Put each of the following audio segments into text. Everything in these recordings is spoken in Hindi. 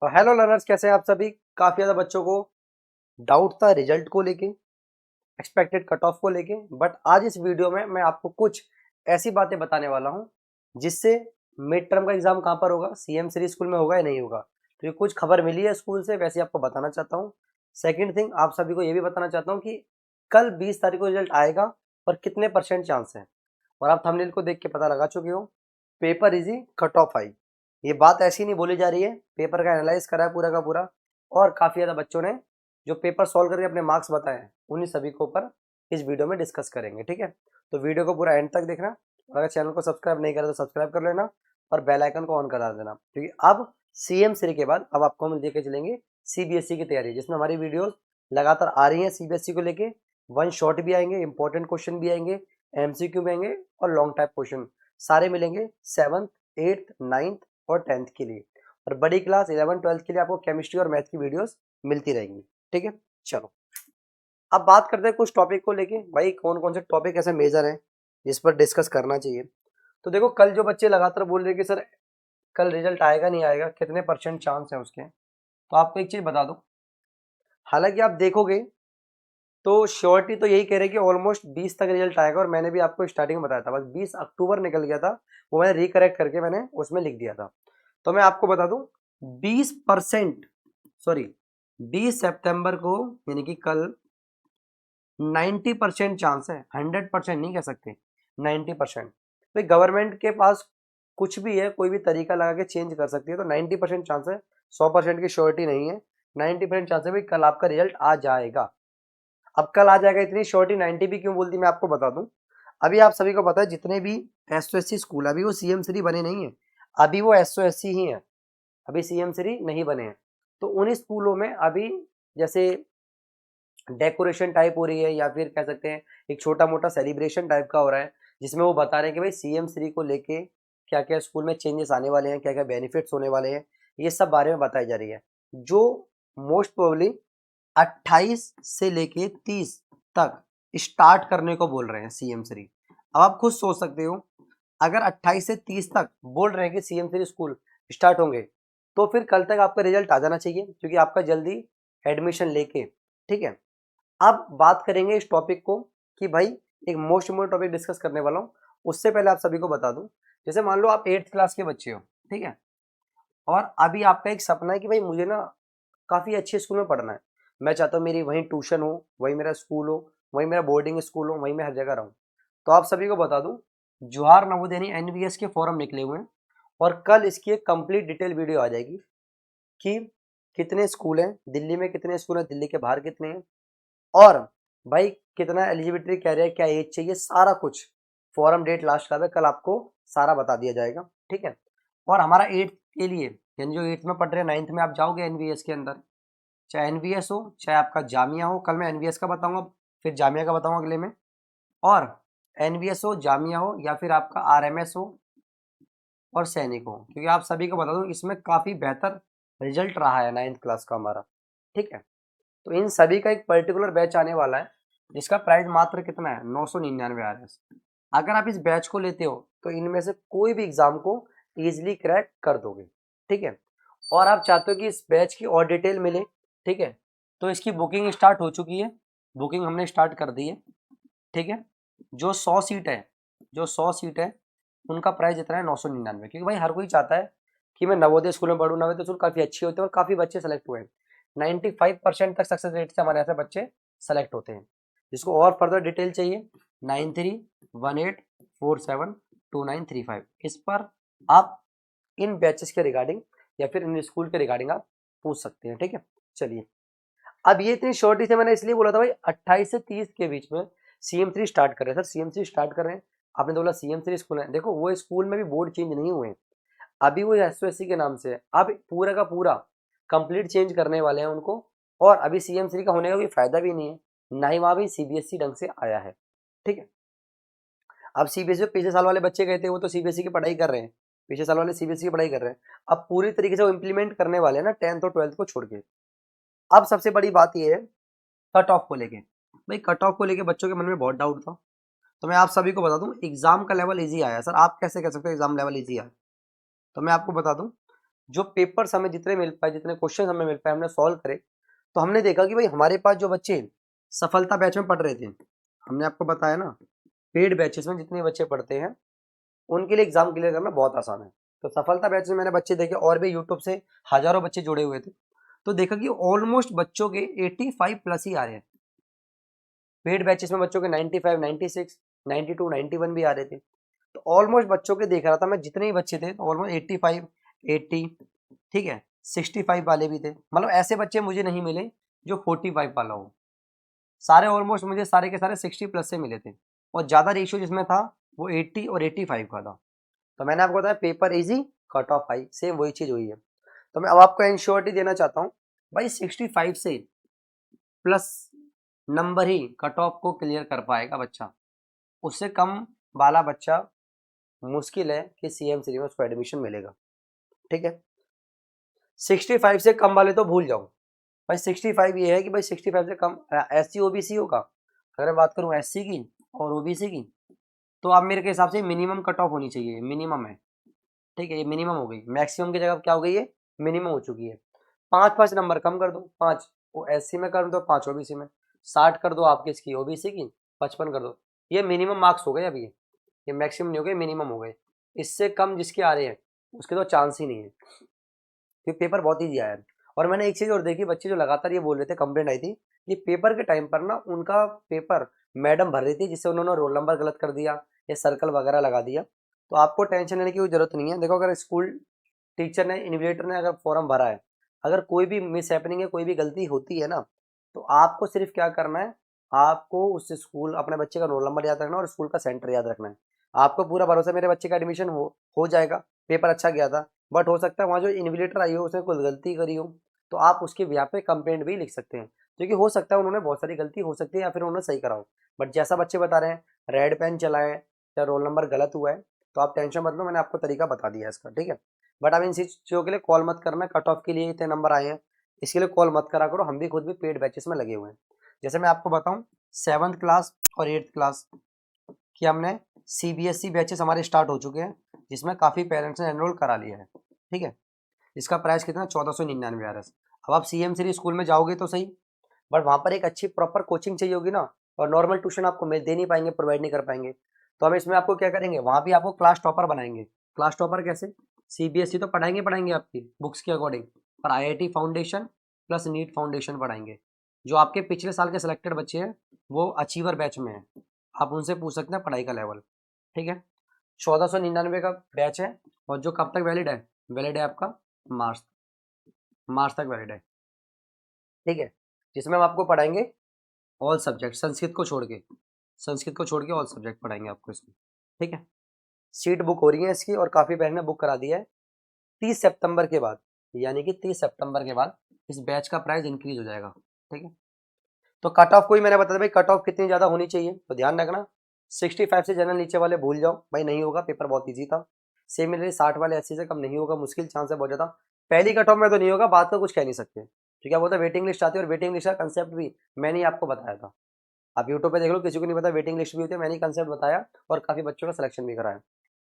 तो हेलो लर्नर्स, कैसे हैं आप सभी। काफ़ी ज़्यादा बच्चों को डाउट था रिजल्ट को लेके, एक्सपेक्टेड कट ऑफ को लेके। बट आज इस वीडियो में मैं आपको कुछ ऐसी बातें बताने वाला हूं जिससे मिड टर्म का एग्जाम कहाँ पर होगा, सीएम श्री स्कूल में होगा या नहीं होगा। तो ये कुछ खबर मिली है स्कूल से, वैसे आपको बताना चाहता हूँ। सेकेंड थिंग, आप सभी को ये भी बताना चाहता हूँ कि कल 20 तारीख को रिजल्ट आएगा और कितने परसेंट चांस है। और आप थंबनेल को देख के पता लगा चुके हो, पेपर इजी कट ऑफ आई। ये बात ऐसी नहीं बोली जा रही है, पेपर का एनालाइज करा है पूरा का पूरा। और काफ़ी ज़्यादा बच्चों ने जो पेपर सॉल्व करके अपने मार्क्स बताए हैं, उन्हीं सभी को ऊपर इस वीडियो में डिस्कस करेंगे। ठीक है, तो वीडियो को पूरा एंड तक देखना। और अगर चैनल को सब्सक्राइब नहीं करा तो सब्सक्राइब कर लेना और बेल आइकन को ऑन करा देना, क्योंकि अब सीएम श्री के बाद अब आपको हम लेके चलेंगे सीबीएसई की तैयारी, जिसमें हमारी वीडियोस लगातार आ रही हैं सीबीएसई को लेके। वन शॉट भी आएंगे, इंपॉर्टेंट क्वेश्चन भी आएंगे, एमसीक्यू भी आएंगे और लॉन्ग टाइप क्वेश्चन सारे मिलेंगे 7th 8th 9th और 10th के लिए। और बड़ी क्लास 11 12th के लिए आपको केमिस्ट्री और मैथ की वीडियोस मिलती रहेंगी। ठीक है, चलो अब बात करते हैं कुछ टॉपिक को लेके। भाई कौन कौन से टॉपिक ऐसे मेजर हैं जिस पर डिस्कस करना चाहिए। तो देखो, कल जो बच्चे लगातार बोल रहे हैं कि सर कल रिजल्ट आएगा नहीं आएगा, कितने परसेंट चांस है उसके, तो आपको एक चीज बता दो। हालांकि आप देखोगे तो श्योरिटी तो यही कह रहे हैं कि ऑलमोस्ट 20 तक रिजल्ट आएगा। और मैंने भी आपको स्टार्टिंग में बताया था, बस 20 अक्टूबर निकल गया था, वो मैंने रिकरेक्ट करके मैंने उसमें लिख दिया था। तो मैं आपको बता दूं, 20% सॉरी 20 सितंबर को, यानी कि कल 90% चांस है, 100% नहीं कह सकते, 90%। भाई गवर्नमेंट के पास कुछ भी है, कोई भी तरीका लगा के चेंज कर सकती है, तो 90% चांस है, 100% की श्योरिटी नहीं है। 90% चांस है भाई कल आपका रिजल्ट आ जाएगा। अब कल आ जाएगा, इतनी श्योरिटी 90 भी क्यों बोलती मैं आपको बता दूं। अभी आप सभी को पता है जितने भी एसओएससी स्कूल, अभी वो सीएम श्री बने नहीं है, अभी वो एसओएससी ही है, अभी सीएम श्री नहीं बने हैं। तो उन स्कूलों में अभी जैसे डेकोरेशन टाइप हो रही है, या फिर कह सकते हैं एक छोटा मोटा सेलिब्रेशन टाइप का हो रहा है, जिसमें वो बता रहे हैं कि भाई सीएम श्री को लेके क्या क्या स्कूल में चेंजेस आने वाले हैं, क्या क्या बेनिफिट्स होने वाले हैं, ये सब बारे में बताई जा रही है। जो मोस्ट प्रोबेबली 28 से लेके 30 तक स्टार्ट करने को बोल रहे हैं सीएम श्री। अब आप खुद सोच सकते हो, अगर 28 से 30 तक बोल रहे हैं कि सीएम श्री स्कूल स्टार्ट होंगे, तो फिर कल तक आपका रिजल्ट आ जाना चाहिए, क्योंकि आपका जल्दी एडमिशन लेके। ठीक है, अब बात करेंगे इस टॉपिक को कि भाई एक मोस्ट इम्पोर्टेंट टॉपिक डिस्कस करने वाला हूँ। उससे पहले आप सभी को बता दूं, जैसे मान लो आप 8th क्लास के बच्चे हो, ठीक है, और अभी आपका एक सपना है कि भाई मुझे ना काफ़ी अच्छे स्कूल में पढ़ना है। मैं चाहता हूँ मेरी वहीं ट्यूशन हो, वहीं मेरा स्कूल हो, वहीं मेरा बोर्डिंग स्कूल हो, वहीं मैं हर जगह रहूँ। तो आप सभी को बता दूं, जवाहर नवोदय यानी एनवीएस के फॉर्म निकले हुए हैं, और कल इसकी एक कंप्लीट डिटेल वीडियो आ जाएगी कि कितने स्कूल हैं दिल्ली में, कितने स्कूल हैं दिल्ली के बाहर, कितने हैं, और भाई कितना एलिजिबिलिटी क्राइटेरिया, क्या एज चाहिए, सारा कुछ। फॉरम डेट लास्ट का है, कल आपको सारा बता दिया जाएगा। ठीक है, और हमारा 8th के लिए, यानी जो 8th में पढ़ रहे हैं, 9th में आप जाओगे एनवीएस के अंदर, चाहे एनवीएस हो चाहे आपका जामिया हो। कल मैं एनवीएस का बताऊंगा, फिर जामिया का बताऊंगा अगले में। और एनवीएस हो, जामिया हो, या फिर आपका आरएमएस हो और सैनिक हो, क्योंकि आप सभी को बता दूं इसमें काफ़ी बेहतर रिजल्ट रहा है 9th क्लास का हमारा। ठीक है, तो इन सभी का एक पर्टिकुलर बैच आने वाला है, जिसका प्राइस मात्र कितना है, 999 आ रहा है। अगर आप इस बैच को लेते हो तो इनमें से कोई भी एग्जाम को इजीली क्रैक कर दोगे। ठीक है, और आप चाहते हो कि इस बैच की और डिटेल मिले, ठीक है, तो इसकी बुकिंग स्टार्ट हो चुकी है, बुकिंग हमने स्टार्ट कर दी है। ठीक है, जो 100 सीट है, जो 100 सीट है उनका प्राइस इतना है 999, क्योंकि भाई हर कोई चाहता है कि मैं नवोदय स्कूल में पढ़ूँ। नवोदय स्कूल काफ़ी अच्छी होती है और काफ़ी बच्चे सेलेक्ट हुए हैं, 95% तक सक्सेस रेट से हमारे यहाँ से बच्चे सेलेक्ट होते हैं। जिसको और फर्दर डिटेल चाहिए, 9318472935, इस पर आप इन बैचेस के रिगार्डिंग या फिर इन स्कूल के रिगार्डिंग आप पूछ सकते हैं। ठीक है, चलिए अब ये इतनी शॉर्टी से मैंने इसलिए बोला था भाई 28 से 30 के बीच में सीएम थ्री स्टार्ट कर रहे हैं। सर सीएम थ्री स्टार्ट कर रहे हैं, आपने तो बोला सीएम थ्री स्कूल है। देखो वो स्कूल में भी बोर्ड चेंज नहीं हुए हैं, अभी वो एसओएससी के नाम से है। अब पूरा का पूरा कंप्लीट चेंज करने वाले हैं उनको, और अभी सीएम थ्री का होने का कोई फायदा भी नहीं है, ना ही वहाँ भी सीबीएसई ढंग से आया है। ठीक है, अब सीबीएसई पिछले साल वाले बच्चे गए थे, वो तो सीबीएसई की पढ़ाई कर रहे हैं, पिछले साल वाले सीबीएसई की पढ़ाई कर रहे हैं। अब पूरी तरीके से वो इम्प्लीमेंट करने वाले हैं ना 10th और 12th को छोड़ के। अब सबसे बड़ी बात ये है कट ऑफ को लेके। भाई कट ऑफ को लेके बच्चों के मन में बहुत डाउट था, तो मैं आप सभी को बता दूं एग्जाम का लेवल इजी आया। सर आप कैसे कह सकते हो एग्जाम लेवल इजी आया, तो मैं आपको बता दूं जो पेपर्स हमें जितने मिल पाए, जितने क्वेश्चन हमें मिल पाए, हमने सॉल्व करे, तो हमने देखा कि भाई हमारे पास जो बच्चे सफलता बैच में पढ़ रहे थे, हमने आपको बताया ना पेड बैचेस में जितने बच्चे पढ़ते हैं उनके लिए एग्जाम क्लियर करना बहुत आसान है। तो सफलता बैच में मैंने बच्चे देखे और भी यूट्यूब से हजारों बच्चे जुड़े हुए थे, तो देखा कि ऑलमोस्ट बच्चों के 85 प्लस ही आ रहे हैं। पेड बैचेस में बच्चों के 95, 96, 92, 91 भी आ रहे थे। तो ऑलमोस्ट बच्चों के देख रहा था मैं, जितने ही बच्चे थे ऑलमोस्ट 85, 80, ठीक है, 65 वाले भी थे। मतलब ऐसे बच्चे मुझे नहीं मिले जो 45 वाला हो। सारे ऑलमोस्ट मुझे सारे के सारे 60 प्लस से मिले थे, और ज़्यादा रेशियो जिसमें था वो 80 और 85 का था। तो मैंने आपको बताया paper easy, cut off high, same वही चीज़ हुई है। तो मैं अब आपको इंश्योरिटी देना चाहता हूँ भाई 65 से प्लस नंबर ही कट ऑफ को क्लियर कर पाएगा बच्चा। उससे कम वाला बच्चा मुश्किल है कि CM3 में उसको एडमिशन मिलेगा। ठीक है, 65 से कम वाले तो भूल जाओ भाई। 65 ये है कि भाई 65 से कम SC OBC होगा। अगर मैं बात करूँ SC की और OBC की, तो आप मेरे के हिसाब से मिनिमम कट ऑफ होनी चाहिए, मिनिमम है। ठीक है, ये मिनिमम हो गई, मैक्सिमम की जगह क्या हो गई है, मिनिमम हो चुकी है। 5-5 नंबर कम कर दो, 5 वो SC में कर दो, 5 OBC में, 60 कर दो आपकी इसकी OBC की, 55 कर दो। ये मिनिमम मार्क्स हो गए अभी, ये मैक्सिमम नहीं हो गए, मिनिमम हो गए। इससे कम जिसके आ रहे हैं उसके तो चांस ही नहीं है, क्योंकि पेपर बहुत ईजी आया है। और मैंने एक चीज़ और देखी, बच्चे जो लगातार ये बोल रहे थे, कंप्लेंट आई थी कि पेपर के टाइम पर ना उनका पेपर मैडम भर रही थी, जिससे उन्होंने रोल नंबर गलत कर दिया या सर्कल वगैरह लगा दिया। तो आपको टेंशन लेने की कोई जरूरत नहीं है। देखो, अगर स्कूल टीचर ने, इन्विजिलेटर ने अगर फॉर्म भरा है, अगर कोई भी मिस हैपनिंग है, कोई भी गलती होती है ना, तो आपको सिर्फ क्या करना है, आपको उस स्कूल, अपने बच्चे का रोल नंबर याद रखना और स्कूल का सेंटर याद रखना है। आपको पूरा भरोसा मेरे बच्चे का एडमिशन हो जाएगा, पेपर अच्छा गया था, बट हो सकता है वहाँ जो इन्विजिलेटर आई हो उसने कोई गलती करी हो, तो आप उसके बिहाफ पे कंप्लेंट भी लिख सकते हैं, क्योंकि हो सकता है उन्होंने बहुत सारी गलती हो सकती है या फिर उन्होंने सही करा हो। बट जैसा बच्चे बता रहे हैं, रेड पेन चलाएं या रोल नंबर गलत हुआ है, तो आप टेंशन मत लो, मैंने आपको तरीका बता दिया है इसका। ठीक है, बट आप इन चीज़ों के लिए कॉल मत करना, कट ऑफ के लिए इतने नंबर आए हैं इसके लिए कॉल मत करा करो। हम भी खुद भी पेड बैचेस में लगे हुए हैं। जैसे मैं आपको बताऊं, 7th क्लास और 8th क्लास की हमने CBSE बैचेस हमारे स्टार्ट हो चुके हैं, जिसमें काफ़ी पेरेंट्स ने एनरोल करा लिया है। ठीक है, इसका प्राइस कितना, 1499 RS। अब आप CM3 स्कूल में जाओगे तो सही, बट वहाँ पर एक अच्छी प्रॉपर कोचिंग चाहिए होगी ना, और नॉर्मल ट्यूशन आपको मिल दे नहीं पाएंगे, प्रोवाइड नहीं कर पाएंगे। तो हम इसमें आपको क्या करेंगे, वहाँ भी आपको क्लास टॉपर बनाएंगे। क्लास टॉपर कैसे, CBSE तो पढ़ाएंगे आपकी बुक्स के अकॉर्डिंग, पर IIT foundation plus NEET foundation पढ़ाएंगे। जो आपके पिछले साल के सिलेक्टेड बच्चे हैं वो अचीवर बैच में हैं, आप उनसे पूछ सकते हैं पढ़ाई का लेवल। ठीक है, 1499 का बैच है, और जो कब तक वैलिड है, वैलिड है आपका मार्च, मार्च तक वैलिड है। ठीक है, जिसमें हम आपको पढ़ाएंगे ऑल सब्जेक्ट, संस्कृत को छोड़ के ऑल सब्जेक्ट पढ़ाएंगे आपको इसमें। ठीक है, सीट बुक हो रही है इसकी, और काफ़ी बहन ने बुक करा दिया है। 30 सितंबर के बाद, यानी कि 30 सितंबर के बाद इस बैच का प्राइस इंक्रीज हो जाएगा। ठीक है, तो कट ऑफ को ही मैंने बताया भाई, कट ऑफ कितनी ज़्यादा होनी चाहिए, तो ध्यान रखना 65 से जनरल नीचे वाले भूल जाओ भाई, नहीं होगा, पेपर बहुत ईजी था। सिमिलरली 60 वाले 80 से कम नहीं होगा, मुश्किल चांस है बहुत ज़्यादा। पहली कट ऑफ में तो नहीं होगा, बात का कुछ कह नहीं सकते, क्योंकि क्या बोलते हैं वेटिंग लिस्ट आती है, और वेटिंग लिस्ट का कंसेप्ट भी मैंने ही आपको बताया था। आप यूट्यूब पे देख लो, किसी को नहीं पता वेटिंग लिस्ट भी होती है, मैंने ही कंसेप्ट बताया और काफ़ी बच्चों का सिलेक्शन भी कराया।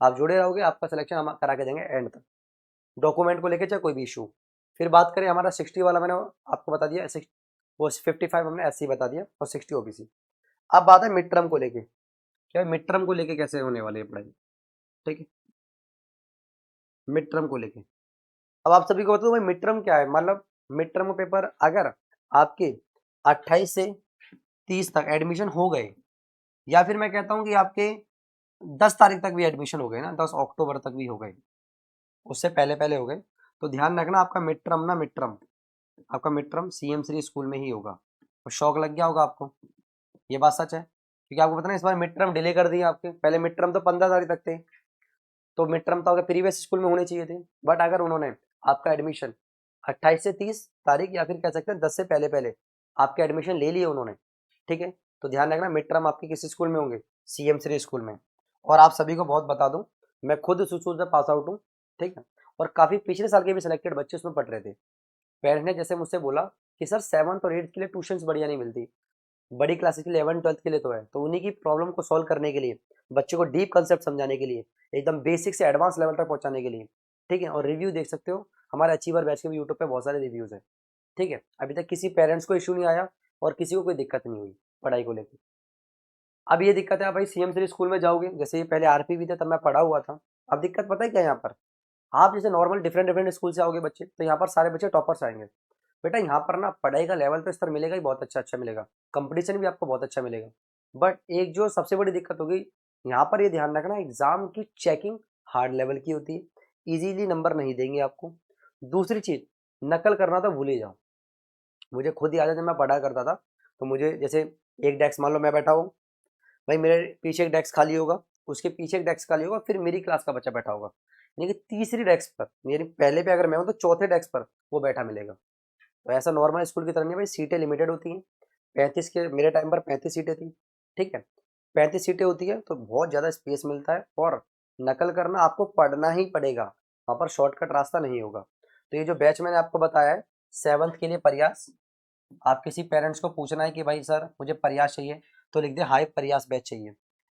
आप जुड़े रहोगे, आपका सिलेक्शन हम करा के देंगे एंड तक, डॉक्यूमेंट को लेके चाहे कोई भी इशू। फिर बात करें हमारा 60 वाला, मैंने आपको बता दिया, वो 55 हमने SC बता दिया, और 60 OBC। अब बात है मिड टर्म को लेके, क्या मिड टर्म को लेके कैसे होने वाली है पढ़ाई। ठीक है, मिड टर्म को लेके अब आप सभी को बता दो भाई मिड टर्म क्या है। मतलब मिड टर्म पेपर अगर आपके 28 से 30 तक एडमिशन हो गए, या फिर मैं कहता हूँ कि आपके 10 तारीख तक भी एडमिशन हो गए ना, 10 अक्टूबर तक भी हो गए, उससे पहले पहले हो गए, तो ध्यान रखना आपका मिड टर्म ना, मिड टर्म आपका मिड टर्म CM3 स्कूल में ही होगा। और शौक लग गया होगा आपको, ये बात सच है, क्योंकि आपको पता ना इस बार मिड टर्म डिले कर दिए आपके। पहले मिड टर्म तो 15 तारीख तक थे, तो मिड टर्म तो आपके प्रीवियस स्कूल में होने चाहिए थे, बट अगर उन्होंने आपका एडमिशन 28 से 30 तारीख, या फिर कह सकते हैं 10 से पहले पहले आपके एडमिशन ले लिए उन्होंने, ठीक है, तो ध्यान रखना मिड टर्म आपके किस स्कूल में होंगे, CM3 स्कूल में। और आप सभी को बहुत बता दूं, मैं खुद सुसूर से पास आउट हूँ। ठीक है, और काफ़ी पिछले साल के भी सिलेक्टेड बच्चे उसमें पढ़ रहे थे। पेरेंट्स ने जैसे मुझसे बोला कि सर 7th और 8th के लिए ट्यूशंस बढ़िया नहीं मिलती, बड़ी क्लासेस के लिए 11th 12th के लिए तो है। तो उन्हीं की प्रॉब्लम को सॉल्व करने के लिए, बच्चे को डीप कंसेप्ट समझाने के लिए, एकदम बेसिक से एडवांस लेवल तक पहुंचाने के लिए, ठीक है, और रिव्यू देख सकते हो हमारे अचीवर बैच के भी यूट्यूब पे बहुत सारे रिव्यूज़ हैं, ठीक है। अभी तक किसी पेरेंट्स को इश्यू नहीं आया और किसी को कोई दिक्कत नहीं हुई पढ़ाई को लेके। अब ये दिक्कत है, आप भाई सीएम श्री स्कूल में जाओगे, जैसे ये पहले आरपी भी थे तब मैं पढ़ा हुआ था। अब दिक्कत पता है क्या है यहाँ पर, आप जैसे नॉर्मल डिफरेंट डिफरेंट स्कूल से आओगे बच्चे, तो यहाँ पर सारे बच्चे टॉपर्स आएंगे। बेटा यहाँ पर ना पढ़ाई का लेवल तो स्तर मिलेगा ही, बहुत अच्छा अच्छा मिलेगा, कंपटीशन भी आपको बहुत अच्छा मिलेगा। बट एक जो सबसे बड़ी दिक्कत होगी यहाँ पर, ये ध्यान रखना, एग्जाम की चेकिंग हार्ड लेवल की होती है, इजीली नंबर नहीं देंगे आपको। दूसरी चीज, नकल करना तो भूल ही जाओ। मुझे खुद याद है जब मैं पढ़ा करता था, तो मुझे जैसे एक डेस्क, मान लो मैं बैठा हूँ भाई, मेरे पीछे एक डेस्क खाली होगा, उसके पीछे एक डेस्क खाली होगा, फिर मेरी क्लास का बच्चा बैठा होगा, यानी कि तीसरी डेस्क पर, मेरी पहले पे अगर मैं हूँ तो चौथे डेस्क पर वो बैठा मिलेगा। तो ऐसा नॉर्मल स्कूल की तरह नहीं भाई, सीटें लिमिटेड होती हैं। 35 के मेरे टाइम पर 35 सीटें थी, ठीक है। 35 सीटें होती है तो बहुत ज़्यादा स्पेस मिलता है, और नकल करना आपको पढ़ना ही पड़ेगा, वहाँ पर शॉर्टकट रास्ता नहीं होगा। तो ये जो बैच मैंने आपको बताया है 7th के लिए प्रयास, आप किसी पेरेंट्स को पूछना है कि भाई सर मुझे प्रयास चाहिए, तो लिख दे हाई प्रयास बैच चाहिए।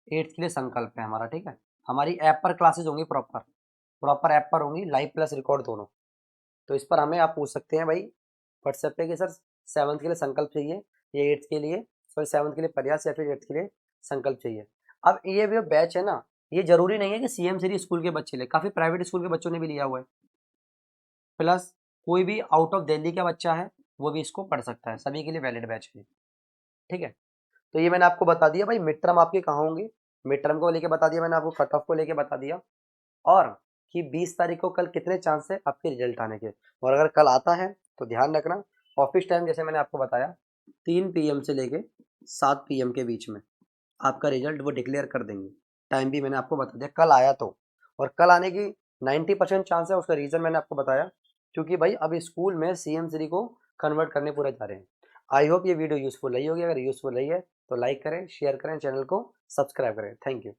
8th के लिए संकल्प है हमारा, ठीक है। हमारी ऐप पर क्लासेज होंगी, प्रॉपर प्रॉपर ऐप पर होंगी, लाइव प्लस रिकॉर्ड दोनों। तो इस पर हमें आप पूछ सकते हैं भाई व्हाट्सएप पे कि सर 7th के लिए संकल्प चाहिए, या 8th के लिए, सॉरी 7th के लिए प्रयास, या फिर 8th के लिए संकल्प चाहिए। अब ये जो बैच है ना, ये जरूरी नहीं है कि सीएम श्री स्कूल के बच्चे ले, काफ़ी प्राइवेट स्कूल के बच्चों ने भी लिया हुआ है। प्लस कोई भी आउट ऑफ दिल्ली का बच्चा है वो भी इसको पढ़ सकता है, सभी के लिए वैलिड बैच है, ठीक है। तो ये मैंने आपको बता दिया भाई, मिड टर्म आपके कहाँ होंगे, मिड टर्म को लेके बता दिया मैंने आपको, कट ऑफ को लेके बता दिया, और कि 20 तारीख को कल कितने चांस है आपके रिजल्ट आने के। और अगर कल आता है तो ध्यान रखना, ऑफिस टाइम जैसे मैंने आपको बताया 3 PM से लेके 7 PM के बीच में आपका रिजल्ट वो डिक्लेयर कर देंगे। टाइम भी मैंने आपको बता दिया कल आया तो, और कल आने की 90% चांस है। उसका रीज़न मैंने आपको बताया, क्योंकि भाई अब स्कूल में सीएम श्री को कन्वर्ट करने पूरे जा रहे हैं। आई होप ये वीडियो यूज़फुल रही होगी, अगर यूज़फुल रही है तो लाइक करें, शेयर करें, चैनल को सब्सक्राइब करें। Thank you.